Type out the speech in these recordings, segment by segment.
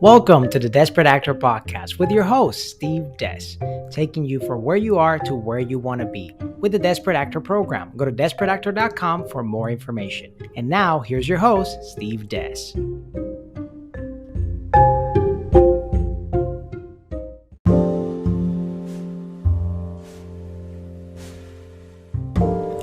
Welcome to the Dezperate Actor Podcast with your host, Steve Des, taking you from where you are to where you want to be with the Dezperate Actor program. Go to dezperateactor.com for more information. And now, here's your host, Steve Des.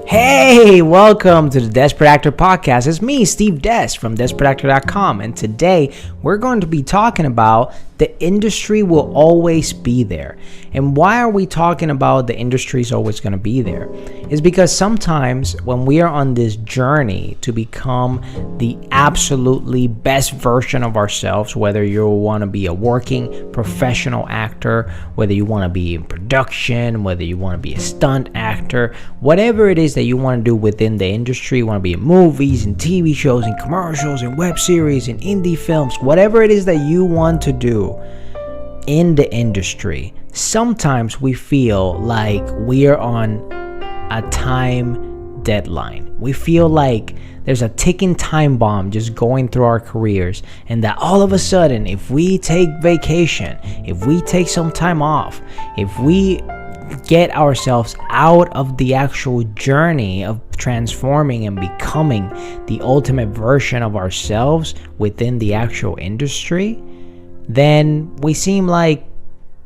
Hey, welcome to the Dezperate Actor Podcast. It's me, Steve Des from dezperateactor.com, and today we're going to be talking about the industry will always be there. And why are we talking about the industry is always going to be there? It's because sometimes when we are on this journey to become the absolutely best version of ourselves, whether you want to be a working professional actor, whether you want to be in production, whether you want to be a stunt actor, whatever it is that you want to do within the industry, you want to be in movies and TV shows and commercials and web series and indie films, whatever it is that you want to do in the industry, sometimes we feel like we are on a time deadline. We feel like there's a ticking time bomb just going through our careers, and that all of a sudden, if we take vacation, if we take some time off, if we get ourselves out of the actual journey of transforming and becoming the ultimate version of ourselves within the actual industry, then we seem like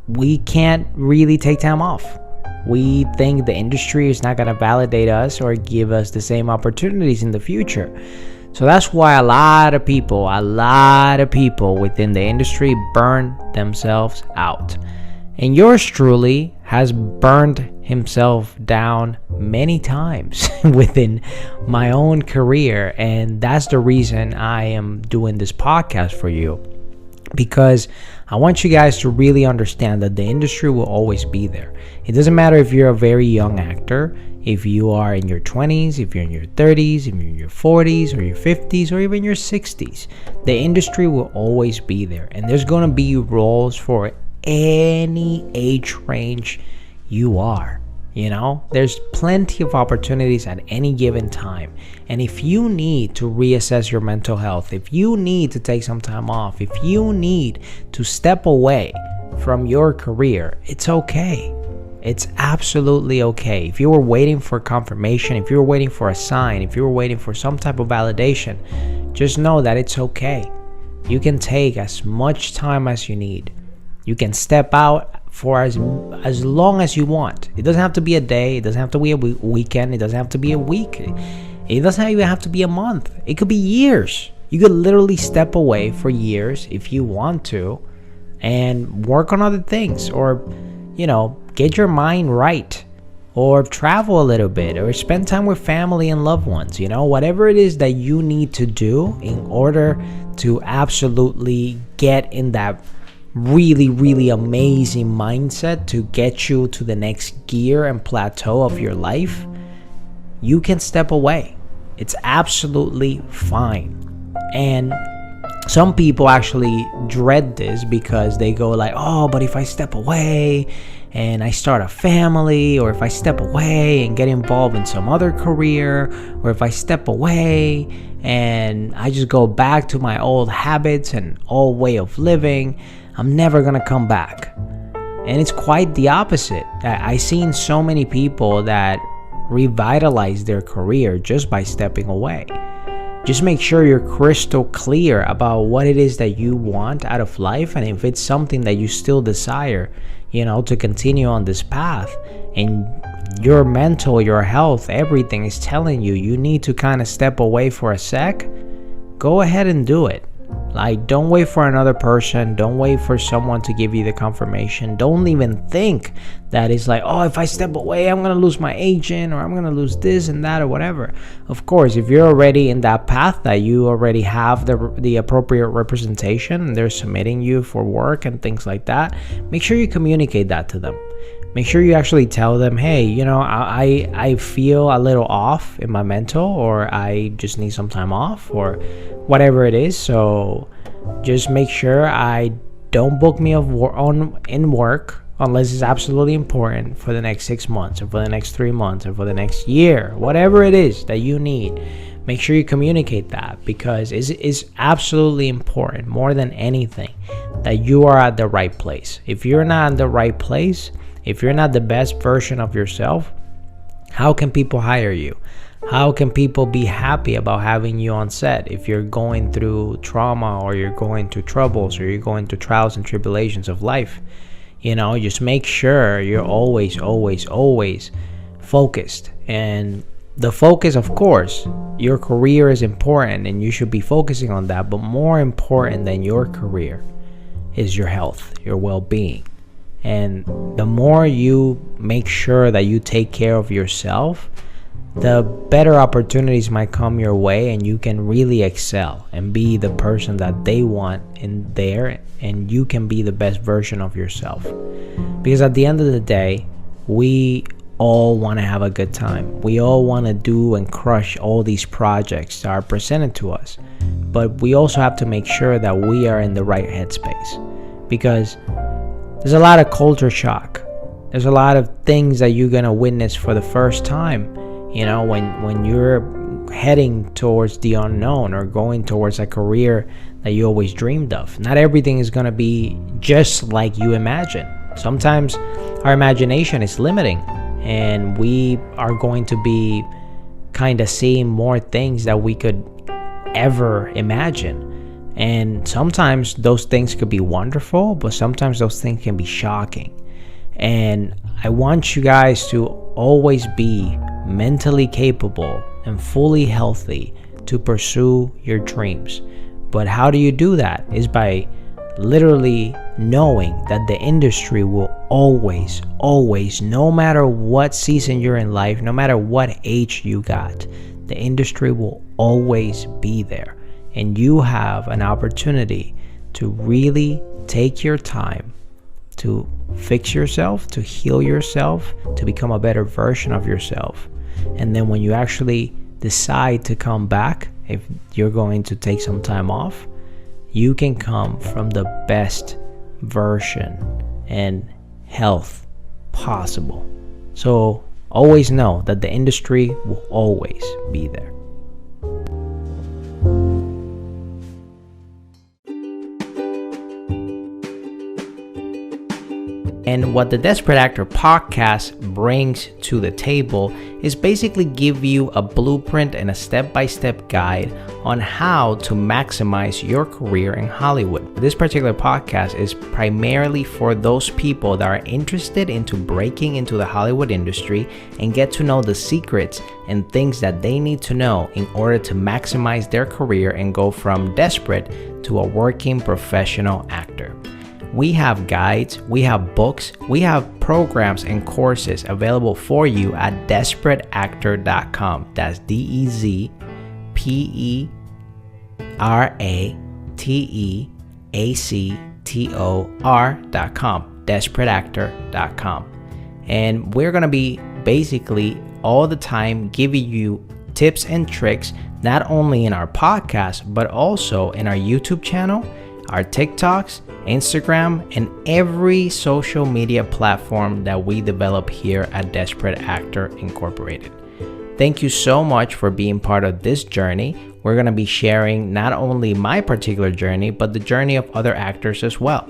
we can't really take time off. We think the industry is not going to validate us or give us the same opportunities in the future. So that's why a lot of people within the industry burn themselves out. And yours truly has burned himself down many times within my own career. And that's the reason I am doing this podcast for you. Because I want you guys to really understand that the industry will always be there. It doesn't matter if you're a very young actor, if you are in your 20s, if you're in your 30s, if you're in your 40s or your 50s or even your 60s. The industry will always be there. And there's going to be roles for any age range you are. You know, there's plenty of opportunities at any given time. And if you need to reassess your mental health, if you need to take some time off, if you need to step away from your career, it's okay. It's absolutely okay. If you were waiting for confirmation, if you were waiting for a sign, if you were waiting for some type of validation, just know that it's okay. You can take as much time as you need. You can step out for as long as you want. It doesn't have to be a day. It doesn't have to be a weekend. It doesn't have to be a week. It doesn't even have to be a month. It could be years. You could literally step away for years if you want to and work on other things, or, you know, get your mind right, or travel a little bit, or spend time with family and loved ones. You know, whatever it is that you need to do in order to absolutely get in that really amazing mindset to get you to the next gear and plateau of your life, you can step away. It's absolutely fine. And some people actually dread this because they go like, oh, but if I step away and I start a family, or if I step away and get involved in some other career, or if I step away and I just go back to my old habits and old way of living, I'm never going to come back. And it's quite the opposite. I've seen so many people that revitalize their career just by stepping away. Just make sure you're crystal clear about what it is that you want out of life, and if it's something that you still desire, you know, to continue on this path, and your mental, your health, everything is telling you you need to kind of step away for a sec, go ahead and do it. Like, don't wait for another person. Don't wait for someone to give you the confirmation. Don't even think that it's like, oh, if I step away, I'm going to lose my agent, or I'm going to lose this and that, or whatever. Of course, if you're already in that path, that you already have the appropriate representation and they're submitting you for work and things like that, make sure you communicate that to them. Make sure you actually tell them, hey, you know, I feel a little off in my mental, or I just need some time off, or whatever it is. So just make sure I don't book me in work unless it's absolutely important for the next 6 months, or for the next 3 months, or for the next year, whatever it is that you need. Make sure you communicate that, because it's absolutely important, more than anything, that you are at the right place. If you're not in the right place, if you're not the best version of yourself, how can people hire you? How can people be happy about having you on set if you're going through trauma, or you're going through troubles, or you're going through trials and tribulations of life? Just make sure you're always focused. And the focus, of course, your career is important and you should be focusing on that. But more important than your career is your health, your well-being. And the more you make sure that you take care of yourself, the better opportunities might come your way, and you can really excel and be the person that they want in there, and you can be the best version of yourself. Because at the end of the day, we all want to have a good time. We all want to do and crush all these projects that are presented to us. But we also have to make sure that we are in the right headspace, because there's a lot of culture shock. There's a lot of things that you're going to witness for the first time, when you're heading towards the unknown or going towards a career that you always dreamed of. Not everything is going to be just like you imagine. Sometimes our imagination is limiting, and we are going to be kind of seeing more things that we could ever imagine. And sometimes those things could be wonderful, but sometimes those things can be shocking. And I want you guys to always be mentally capable and fully healthy to pursue your dreams. But how do you do that? Is by literally knowing that the industry will always, no matter what season you're in life, no matter what age you got, the industry will always be there. And you have an opportunity to really take your time to fix yourself, to heal yourself, to become a better version of yourself. And then when you actually decide to come back, if you're going to take some time off, you can come from the best version and health possible. So always know that the industry will always be there. And what the Dezperate Actor Podcast brings to the table is basically give you a blueprint and a step-by-step guide on how to maximize your career in Hollywood. This particular podcast is primarily for those people that are interested into breaking into the Hollywood industry and get to know the secrets and things that they need to know in order to maximize their career and go from desperate to a working professional actor. We have guides, we have books, we have programs and courses available for you at dezperateactor.com. That's DezperateActor.com. Dezperateactor.com. And we're going to be basically all the time giving you tips and tricks, not only in our podcast, but also in our YouTube channel, our TikToks, Instagram, and every social media platform that we develop here at Dezperate Actor Incorporated. Thank you so much for being part of this journey. We're going to be sharing not only my particular journey, but the journey of other actors as well.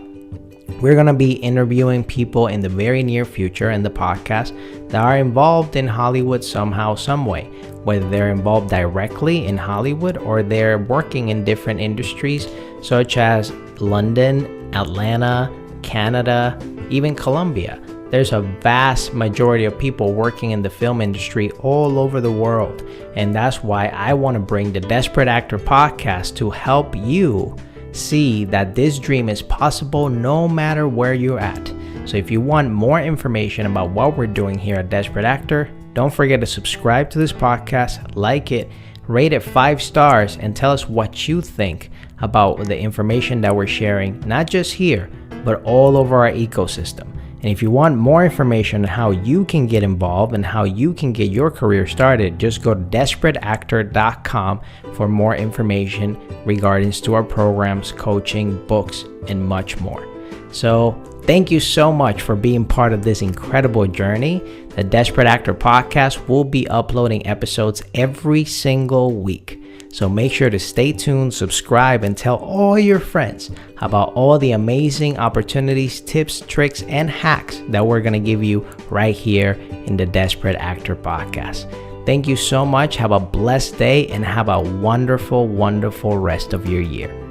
We're going to be interviewing people in the very near future in the podcast that are involved in Hollywood somehow, some way, whether they're involved directly in Hollywood or they're working in different industries such as London, Atlanta, Canada, even Colombia. There's a vast majority of people working in the film industry all over the world. And that's why I want to bring the Dezperate Actor Podcast to help you see that this dream is possible no matter where you're at. So if you want more information about what we're doing here at Dezperate Actor, don't forget to subscribe to this podcast, like it, rate it 5 stars, and tell us what you think about the information that we're sharing, not just here, but all over our ecosystem. And if you want more information on how you can get involved and how you can get your career started, just go to dezperateactor.com for more information regarding to our programs, coaching, books, and much more. So thank you so much for being part of this incredible journey. The Dezperate Actor Podcast will be uploading episodes every single week. So make sure to stay tuned, subscribe, and tell all your friends about all the amazing opportunities, tips, tricks, and hacks that we're going to give you right here in the Dezperate Actor Podcast. Thank you so much. Have a blessed day and have a wonderful, wonderful rest of your year.